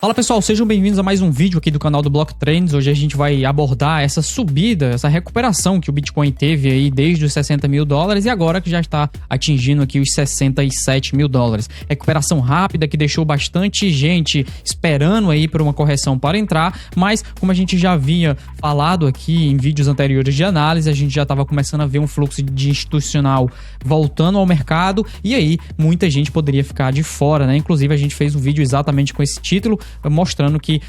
Fala pessoal, sejam bem-vindos a mais um vídeo aqui do canal do Block Trends. Hoje a gente vai abordar essa subida, essa recuperação que o Bitcoin teve aí desde os 60 mil dólares e agora que já está atingindo aqui os 67 mil dólares. Recuperação rápida que deixou bastante gente esperando aí por uma correção para entrar, mas como a gente já havia falado aqui em vídeos anteriores de análise, a gente já estava começando a ver um fluxo de institucional voltando ao mercado e aí muita gente poderia ficar de fora, né? Inclusive a gente fez um vídeo exatamente com esse título, mostrando que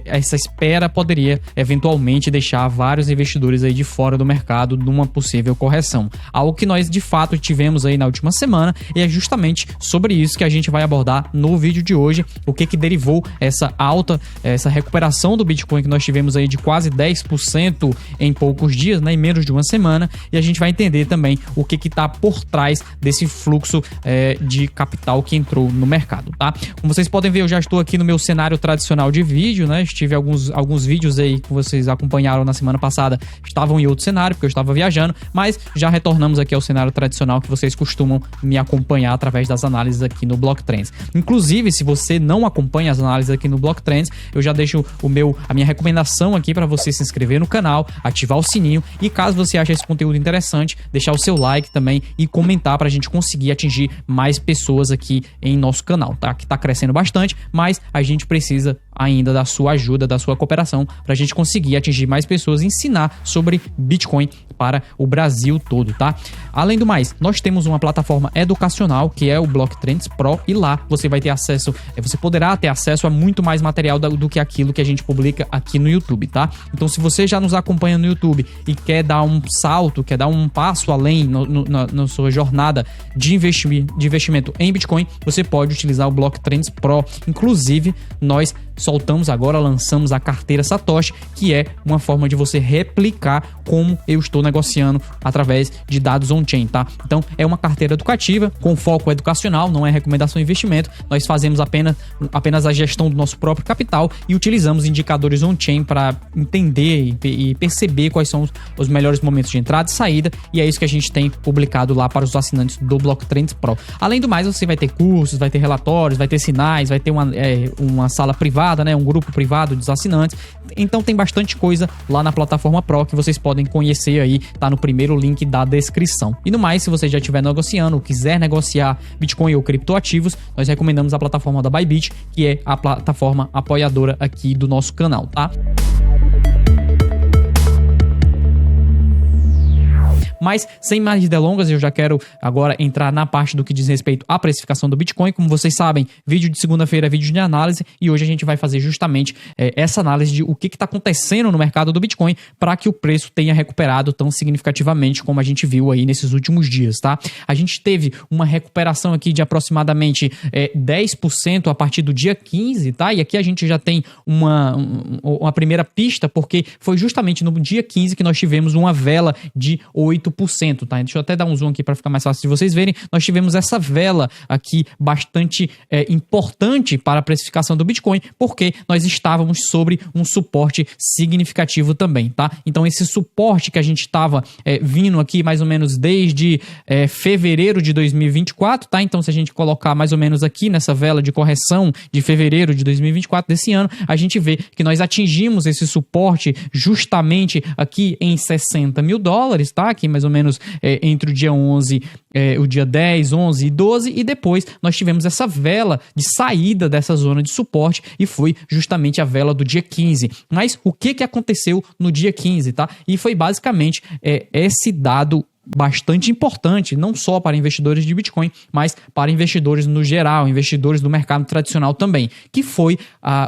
essa espera poderia eventualmente deixar vários investidores aí de fora do mercado numa possível correção. Algo que nós de fato tivemos aí na última semana e é justamente sobre isso que a gente vai abordar no vídeo de hoje, o que derivou essa alta, essa recuperação do Bitcoin que nós tivemos aí de quase 10% em poucos dias, né, em menos de uma semana, e a gente vai entender também o que está por trás desse fluxo de capital que entrou no mercado, tá? Como vocês podem ver, eu já estou aqui no meu cenário tradicional de vídeo, né? Estive alguns vídeos aí que vocês acompanharam na semana passada, estavam em outro cenário, porque eu estava viajando, mas já retornamos aqui ao cenário tradicional que vocês costumam me acompanhar através das análises aqui no Block Trends. Inclusive, se você não acompanha as análises aqui no Block Trends, eu já deixo a minha recomendação aqui para você se inscrever no canal, ativar o sininho e caso você ache esse conteúdo interessante, deixar o seu like também e comentar para a gente conseguir atingir mais pessoas aqui em nosso canal, tá? Que tá crescendo bastante, mas a gente precisa ainda da sua ajuda, da sua cooperação para a gente conseguir atingir mais pessoas e ensinar sobre Bitcoin para o Brasil todo, tá? Além do mais, nós temos uma plataforma educacional que é o Block Trends Pro e lá você vai ter acesso, você poderá ter acesso a muito mais material do que aquilo que a gente publica aqui no YouTube, tá? Então se você já nos acompanha no YouTube e quer dar um salto, quer dar um passo além na sua jornada de investimento em Bitcoin, você pode utilizar o Block Trends Pro. Inclusive, nós lançamos a carteira Satoshi, que é uma forma de você replicar como eu estou negociando através de dados on-chain, tá? Então, é uma carteira educativa com foco educacional, não é recomendação de investimento. Nós fazemos apenas a gestão do nosso próprio capital e utilizamos indicadores on-chain para entender e perceber quais são os melhores momentos de entrada e saída, e é isso que a gente tem publicado lá para os assinantes do Block Trends Pro. Além do mais, você vai ter cursos, vai ter relatórios, vai ter sinais, vai ter uma sala privada, né, um grupo privado dos assinantes. Então tem bastante coisa lá na plataforma Pro que vocês podem conhecer aí, tá no primeiro link da descrição. E no mais, se você já estiver negociando ou quiser negociar Bitcoin ou criptoativos, nós recomendamos a plataforma da Bybit, que é a plataforma apoiadora aqui do nosso canal, tá? Mas, sem mais delongas, eu já quero agora entrar na parte do que diz respeito à precificação do Bitcoin. Como vocês sabem, vídeo de segunda-feira é vídeo de análise e hoje a gente vai fazer justamente essa análise de o que está acontecendo no mercado do Bitcoin para que o preço tenha recuperado tão significativamente como a gente viu aí nesses últimos dias, tá? A gente teve uma recuperação aqui de aproximadamente 10% a partir do dia 15, tá? E aqui a gente já tem uma primeira pista, porque foi justamente no dia 15 que nós tivemos uma vela de 8%, tá? Deixa eu até dar um zoom aqui para ficar mais fácil de vocês verem. Nós tivemos essa vela aqui bastante importante para a precificação do Bitcoin, porque nós estávamos sobre um suporte significativo também, tá? Então esse suporte que a gente estava vindo aqui mais ou menos desde fevereiro de 2024, tá? Então se a gente colocar mais ou menos aqui nessa vela de correção de fevereiro de 2024 desse ano, a gente vê que nós atingimos esse suporte justamente aqui em 60 mil dólares, tá? Aqui mais ou menos entre o dia 11, o dia 10, 11 e 12, e depois nós tivemos essa vela de saída dessa zona de suporte e foi justamente a vela do dia 15. Mas o que aconteceu no dia 15, tá? E foi basicamente esse dado bastante importante, não só para investidores de Bitcoin, mas para investidores no geral, investidores do mercado tradicional também, que foi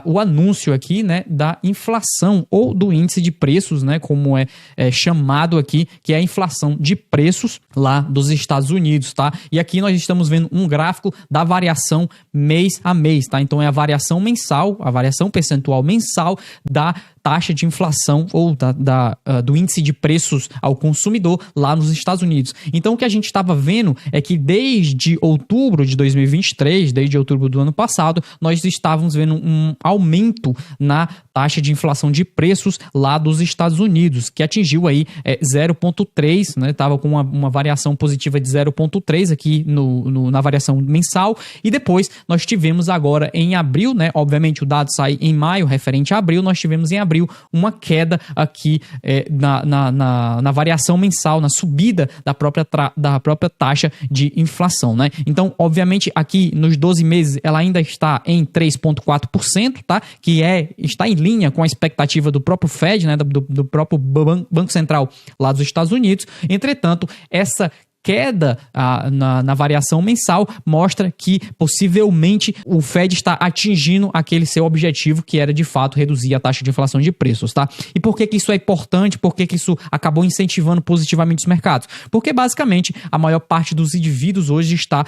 o anúncio aqui, né, da inflação ou do índice de preços, né, como é chamado aqui, que é a inflação de preços lá dos Estados Unidos, tá? E aqui nós estamos vendo um gráfico da variação mês a mês, tá? Então é a variação mensal, a variação percentual mensal da taxa de inflação ou do índice de preços ao consumidor lá nos Estados Unidos. Então, o que a gente estava vendo é que desde outubro de 2023, desde outubro do ano passado, nós estávamos vendo um aumento na taxa de inflação de preços lá dos Estados Unidos, que atingiu aí 0,3, né? Estava com uma variação positiva de 0,3 aqui na variação mensal, e depois nós tivemos agora em abril, né? Obviamente o dado sai em maio, referente a abril, nós tivemos em abril uma queda aqui na variação mensal, na subida da própria taxa de inflação, né? Então, obviamente, aqui nos 12 meses ela ainda está em 3,4%, tá? Que está em linha com a expectativa do próprio Fed, né? Do próprio Banco Central lá dos Estados Unidos. Entretanto, essa queda na variação mensal mostra que possivelmente o Fed está atingindo aquele seu objetivo, que era de fato reduzir a taxa de inflação de preços, tá? E por que isso é importante? Por que isso acabou incentivando positivamente os mercados? Porque basicamente a maior parte dos indivíduos hoje está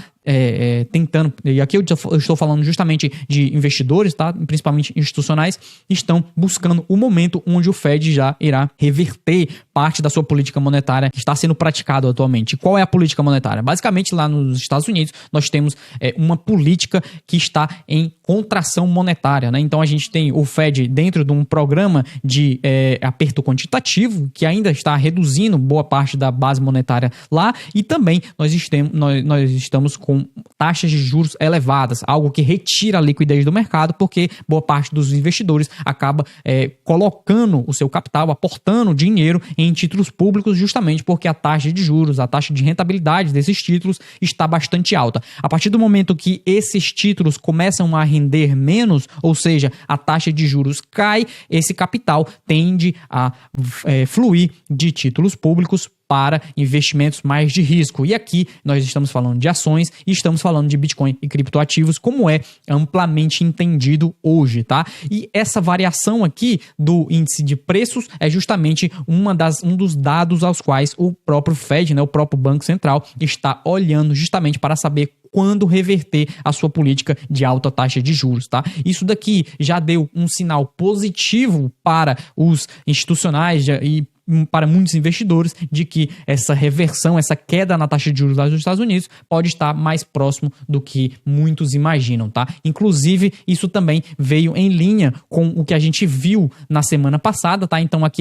tentando, e aqui eu estou falando justamente de investidores, tá? Principalmente institucionais, estão buscando o momento onde o Fed já irá reverter parte da sua política monetária que está sendo praticado atualmente. Qual é a política monetária? Basicamente, lá nos Estados Unidos, nós temos uma política que está em contração monetária, né? Então, a gente tem o Fed dentro de um programa de aperto quantitativo, que ainda está reduzindo boa parte da base monetária lá, e também nós estamos com taxas de juros elevadas, algo que retira a liquidez do mercado, porque boa parte dos investidores acaba colocando o seu capital, aportando dinheiro em títulos públicos, justamente porque a taxa de juros, a taxa de rentabilidade desses títulos está bastante alta. A partir do momento que esses títulos começam a render menos, ou seja, a taxa de juros cai, esse capital tende a fluir de títulos públicos para investimentos mais de risco. E aqui nós estamos falando de ações e estamos falando de Bitcoin e criptoativos, como é amplamente entendido hoje, tá? E essa variação aqui do índice de preços é justamente um dos dados aos quais o próprio Fed, né, o próprio Banco Central, está olhando justamente para saber quando reverter a sua política de alta taxa de juros, tá? Isso daqui já deu um sinal positivo para os institucionais e para muitos investidores de que essa reversão, essa queda na taxa de juros lá dos Estados Unidos pode estar mais próximo do que muitos imaginam, tá? Inclusive, isso também veio em linha com o que a gente viu na semana passada, tá? Então aqui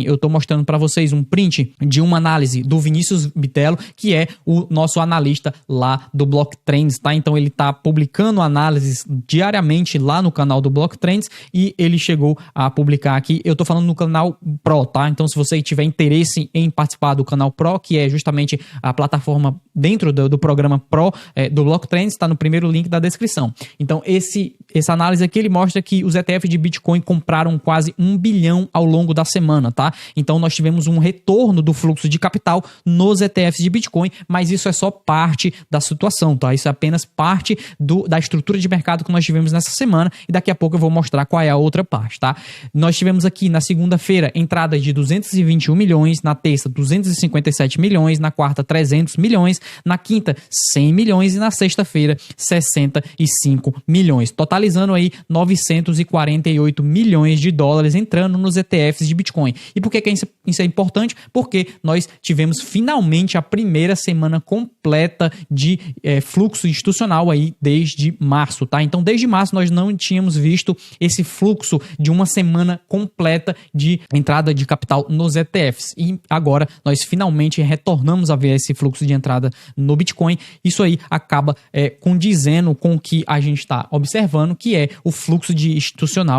eu estou mostrando para vocês um print de uma análise do Vinícius Bitelo, que é o nosso analista lá do Block Trends, tá? Então ele está publicando análises diariamente lá no canal do Block Trends e ele chegou a publicar aqui, eu estou falando no canal Pro, tá? Então se você tiver interesse em participar do canal Pro, que é justamente a plataforma dentro do programa Pro do Block Trends, está no primeiro link da descrição. Então, essa análise aqui, ele mostra que os ETFs de Bitcoin compraram quase 1 bilhão ao longo da semana, tá? Então, nós tivemos um retorno do fluxo de capital nos ETFs de Bitcoin, mas isso é só parte da situação, tá? Isso é apenas parte da estrutura de mercado que nós tivemos nessa semana, e daqui a pouco eu vou mostrar qual é a outra parte, tá? Nós tivemos aqui na segunda-feira entrada de 221 milhões, na terça 257 milhões, na quarta 300 milhões, na quinta 100 milhões e na sexta-feira 65 milhões, totalizando aí 948 milhões de dólares entrando nos ETFs de Bitcoin. E por que isso é importante? Porque nós tivemos finalmente a primeira semana completa de fluxo institucional aí desde março, tá? Então desde março nós não tínhamos visto esse fluxo de uma semana completa de entrada de capital nos ETFs, e agora nós finalmente retornamos a ver esse fluxo de entrada no Bitcoin. Isso aí acaba condizendo com o que a gente está observando, que é o fluxo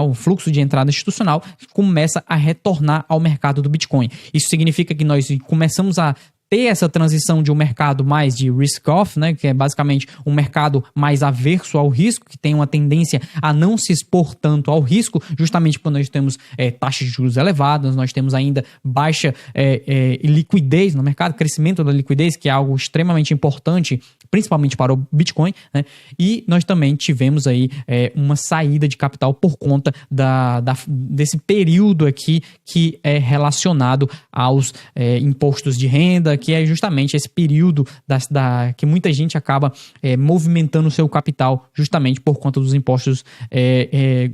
o fluxo de entrada institucional começa a retornar ao mercado do Bitcoin. Isso significa que nós começamos a ter essa transição de um mercado mais de risk-off, né, que é basicamente um mercado mais averso ao risco, que tem uma tendência a não se expor tanto ao risco, justamente quando nós temos taxas de juros elevadas, nós temos ainda baixa liquidez no mercado, crescimento da liquidez, que é algo extremamente importante principalmente para o Bitcoin, né? E nós também tivemos aí uma saída de capital por conta desse período aqui que é relacionado aos impostos de renda, que é justamente esse período que muita gente acaba movimentando o seu capital justamente por conta dos impostos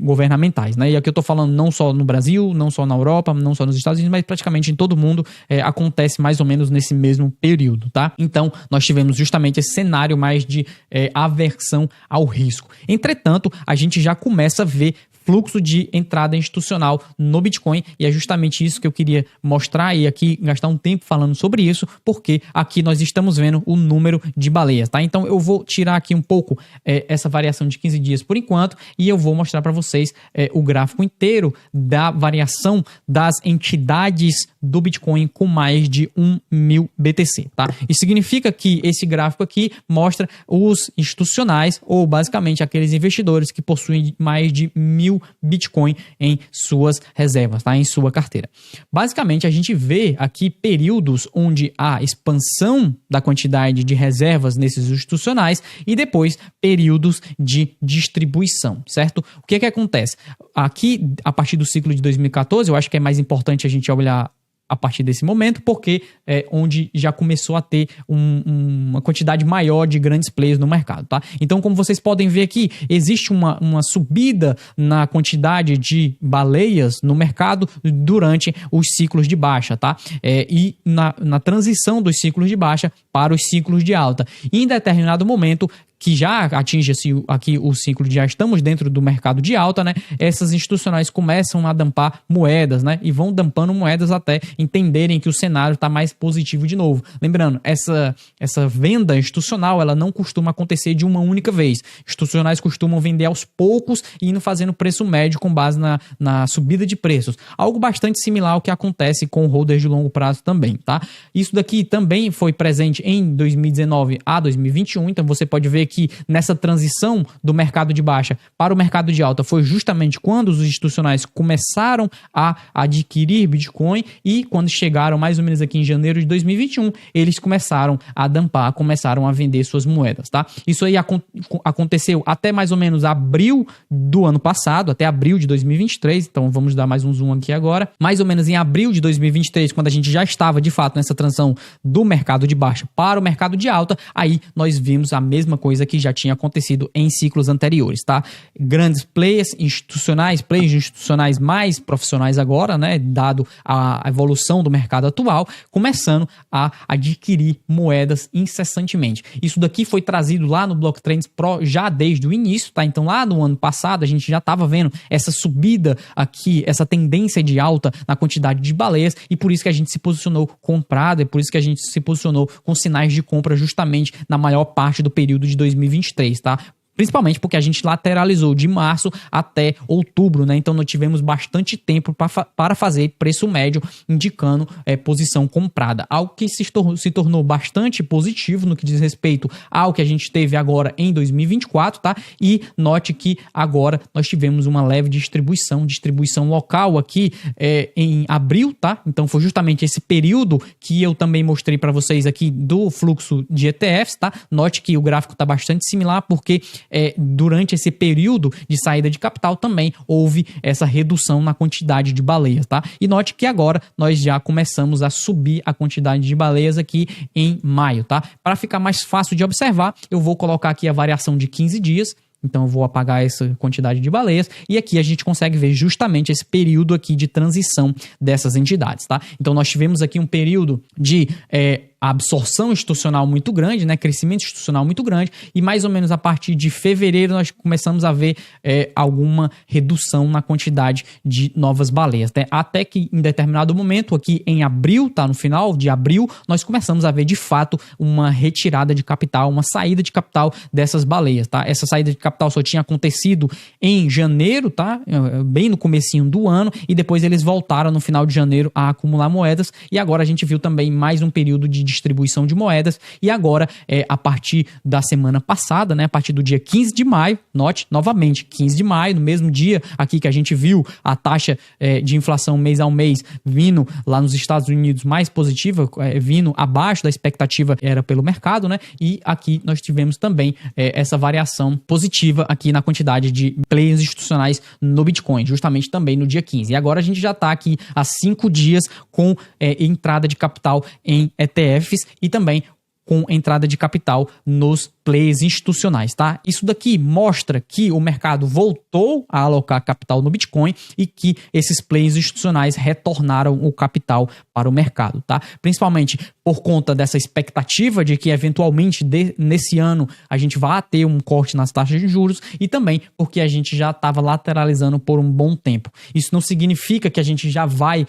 governamentais, né? E aqui eu estou falando não só no Brasil, não só na Europa, não só nos Estados Unidos, mas praticamente em todo o mundo acontece mais ou menos nesse mesmo período, tá? Então, nós tivemos justamente esse cenário mais de aversão ao risco. Entretanto, a gente já começa a ver fluxo de entrada institucional no Bitcoin, e é justamente isso que eu queria mostrar e aqui gastar um tempo falando sobre isso, porque aqui nós estamos vendo o número de baleias, tá? Então eu vou tirar aqui um pouco essa variação de 15 dias por enquanto, e eu vou mostrar para vocês o gráfico inteiro da variação das entidades do Bitcoin com mais de 1.000 BTC, tá? Isso significa que esse gráfico aqui mostra os institucionais, ou basicamente aqueles investidores que possuem mais de 1.000 Bitcoin em suas reservas, tá? Em sua carteira. Basicamente, a gente vê aqui períodos onde há expansão da quantidade de reservas nesses institucionais e depois períodos de distribuição, certo? O que acontece? Aqui, a partir do ciclo de 2014, eu acho que é mais importante a gente olhar a partir desse momento, porque é onde já começou a ter uma quantidade maior de grandes players no mercado, tá? Então, como vocês podem ver aqui, existe uma subida na quantidade de baleias no mercado durante os ciclos de baixa, tá? E na transição dos ciclos de baixa para os ciclos de alta. E em determinado momento, que já atinge aqui o ciclo de já estamos dentro do mercado de alta, né? Essas institucionais começam a dampar moedas, né? E vão dampando moedas até entenderem que o cenário está mais positivo de novo. Lembrando, essa venda institucional, ela não costuma acontecer de uma única vez. Institucionais costumam vender aos poucos e indo fazendo preço médio com base na subida de preços. Algo bastante similar ao que acontece com holders de longo prazo também, tá? Isso daqui também foi presente em 2019 a 2021, então você pode ver que nessa transição do mercado de baixa para o mercado de alta foi justamente quando os institucionais começaram a adquirir Bitcoin, e quando chegaram mais ou menos aqui em janeiro de 2021, eles começaram a dampar, começaram a vender suas moedas, tá? Isso aí aconteceu até mais ou menos abril do ano passado, até abril de 2023, então vamos dar mais um zoom aqui agora. Mais ou menos em abril de 2023, quando a gente já estava de fato nessa transição do mercado de baixa para o mercado de alta, aí nós vimos a mesma coisa que já tinha acontecido em ciclos anteriores, tá? Grandes players institucionais mais profissionais agora, né? Dado a evolução do mercado atual, começando a adquirir moedas incessantemente. Isso daqui foi trazido lá no Block Trends Pro já desde o início, tá? Então lá no ano passado a gente já estava vendo essa subida aqui, essa tendência de alta na quantidade de baleias, e por isso que a gente se posicionou comprado, e por isso que a gente se posicionou com sinais de compra justamente na maior parte do período de 2023, tá? Principalmente porque a gente lateralizou de março até outubro, né? Então nós tivemos bastante tempo para fazer preço médio indicando posição comprada. Algo que se tornou bastante positivo no que diz respeito ao que a gente teve agora em 2024, tá? E note que agora nós tivemos uma leve distribuição local aqui em abril, tá? Então foi justamente esse período que eu também mostrei para vocês aqui do fluxo de ETFs, tá? Note que o gráfico está bastante similar porque durante esse período de saída de capital também houve essa redução na quantidade de baleias, tá? E note que agora nós já começamos a subir a quantidade de baleias aqui em maio, tá? Para ficar mais fácil de observar, eu vou colocar aqui a variação de 15 dias. Então eu vou apagar essa quantidade de baleias, e aqui a gente consegue ver justamente esse período aqui de transição dessas entidades, tá? Então nós tivemos aqui um período de absorção institucional muito grande, né? Crescimento institucional muito grande, e mais ou menos a partir de fevereiro nós começamos a ver alguma redução na quantidade de novas baleias, né? Até que em determinado momento, aqui em abril, tá? No final de abril, nós começamos a ver de fato uma retirada de capital, uma saída de capital dessas baleias, tá? Essa saída de capital só tinha acontecido em janeiro, tá? Bem no comecinho do ano, e depois eles voltaram no final de janeiro a acumular moedas, e agora a gente viu também mais um período de distribuição de moedas. E agora, a partir da semana passada, né, a partir do dia 15 de maio, note novamente, 15 de maio, no mesmo dia aqui que a gente viu a taxa de inflação mês a mês vindo lá nos Estados Unidos mais positiva, vindo abaixo da expectativa era pelo mercado, né? E aqui nós tivemos também essa variação positiva aqui na quantidade de players institucionais no Bitcoin, justamente também no dia 15. E agora a gente já está aqui há 5 dias com entrada de capital em ETFs e também com entrada de capital nos players institucionais, tá? Isso daqui mostra que o mercado voltou a alocar capital no Bitcoin e que esses players institucionais retornaram o capital para o mercado, tá? Principalmente por conta dessa expectativa de que eventualmente nesse ano a gente vai ter um corte nas taxas de juros e também porque a gente já estava lateralizando por um bom tempo. Isso não significa que a gente já vai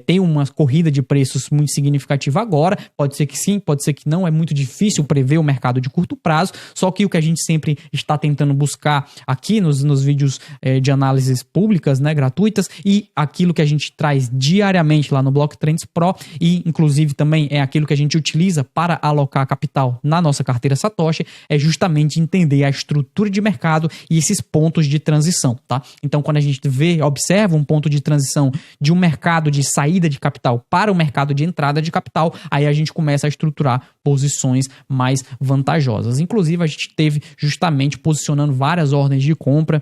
ter uma corrida de preços muito significativa agora, pode ser que sim, pode ser que não, é muito difícil prever o mercado de curto prazo, só que o que a gente sempre está tentando buscar aqui nos vídeos de análises públicas, né, gratuitas, e aquilo que a gente traz diariamente lá no Block Trends Pro, e inclusive também é aquilo que a gente utiliza para alocar capital na nossa carteira Satoshi, é justamente entender a estrutura de mercado e esses pontos de transição, tá? Então, quando a gente observa um ponto de transição de um mercado de saída de capital para o mercado de entrada de capital, aí a gente começa a estruturar posições mais vantajosas. Inclusive, a gente teve justamente posicionando várias ordens de compra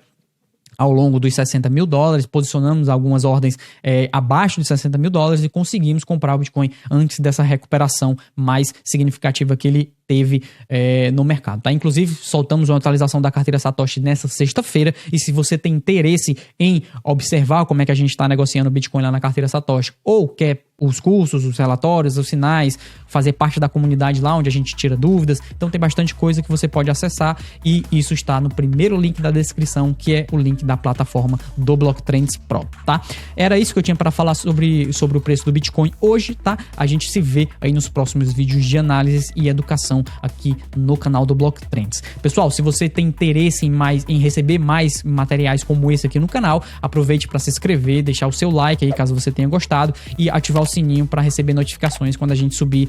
ao longo dos 60 mil dólares, posicionamos algumas ordens abaixo de 60 mil dólares e conseguimos comprar o Bitcoin antes dessa recuperação mais significativa que ele teve no mercado, tá? Inclusive, soltamos uma atualização da carteira Satoshi nessa sexta-feira, e se você tem interesse em observar como é que a gente está negociando o Bitcoin lá na carteira Satoshi, ou quer os cursos, os relatórios, os sinais, fazer parte da comunidade lá onde a gente tira dúvidas, então tem bastante coisa que você pode acessar, e isso está no primeiro link da descrição, que é o link da plataforma do Block Trends Pro, tá? Era isso que eu tinha para falar sobre o preço do Bitcoin hoje, tá? A gente se vê aí nos próximos vídeos de análise e educação aqui no canal do Block Trends. Pessoal, se você tem interesse em receber mais materiais como esse aqui no canal, aproveite para se inscrever, deixar o seu like aí caso você tenha gostado e ativar o sininho para receber notificações quando a gente subir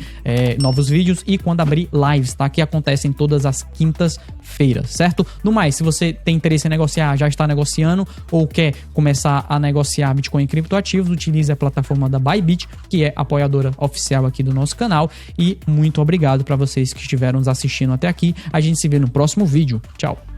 novos vídeos e quando abrir lives, tá? Que acontecem todas as quintas-feiras, certo? No mais, se você tem interesse em negociar, já está negociando ou quer começar a negociar Bitcoin e criptoativos, utilize a plataforma da Bybit, que é apoiadora oficial aqui do nosso canal, e muito obrigado para vocês que estiveram nos assistindo até aqui. A gente se vê no próximo vídeo. Tchau!